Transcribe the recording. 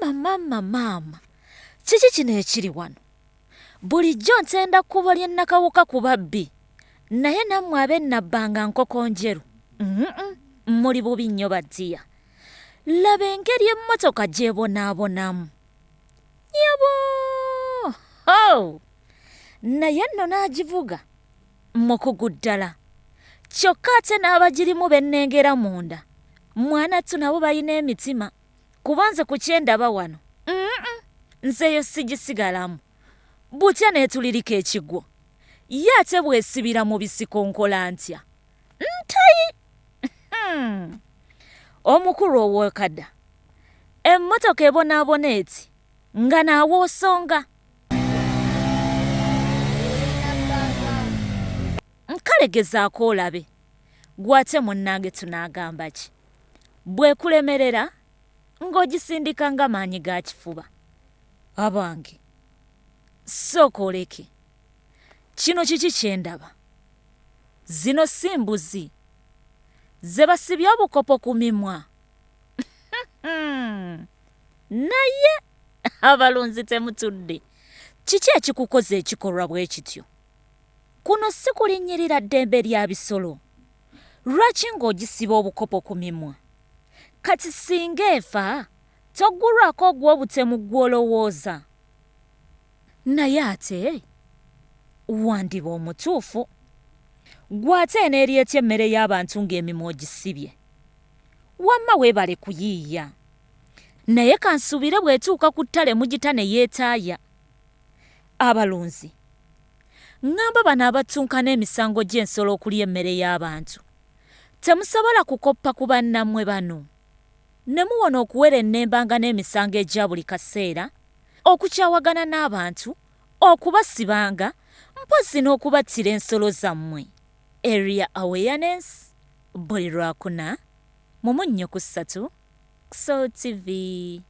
Maama. Kiki kino ekiri wano? Bulijjo ntenda kkubo ly'ennakawuka ku babbi. Naye nammwe ab'ennabbanga nkoko njeru. Muli bubi nnyo baddiya. Laba engeri emmotoka gy'ebonaabonamu. Yabo! Oh! Naye nno n'agivuga. Mukugu ddala. Kyokka ate n'abagirimu bennengera munda. Mwanattu nabo balina emitima. Kuba nze ku kyendaba wano. Nzeyo sigisigalamu. Butya neetulirika ekigwo. Ye ate bwesibira mu bisiko nkola ntya? Ntayi! Omukulu ow'okadda. Emmotoka ebonaabona eti nga naawe osonga. Kale gezaako olabe. Gwate munnange tunaagamba ki? Bwekulemerera ng'ogisindika nga maanyi ga kifuba. Abange. Sooka oleke. Kino kiki kye ndaba? Zino si mbuzi. Ze basibye obukopo ku mimwa. Naye abalunzi temutudde. Kiki ekikukoza ekikolwa bwe kityo? Kuno si kulinnyirira ddembe lya bisolo. Lwaki ng'ogisiba obukopo ku mimwa? Kati singa efa, toggulwako ogw'obutemu gw'olowooza. Naye ate wandiba omutuufu. Gw'ate eneeryetya emmere y'abantu ng'emimwa ogisibye. Wamma weebale kuyiiya. Naye kansubire bw'etuuka ku ttale mugita ne yeetaaya. Abalunzi. Ngamba bano abattunkana emisango gy'ensolo okulya emmere y'abantu. Temusobola kukoppa ku bannammwe bano. Ne muwona okuwera ennembanga n'emisango egya buli kaseera, okukyawagana n'abantu, okubasibanga, mpozzi n'okubattira ensolo zammwe. Area Awareness, buli Lwakuna, mu 4/3, Soul TV.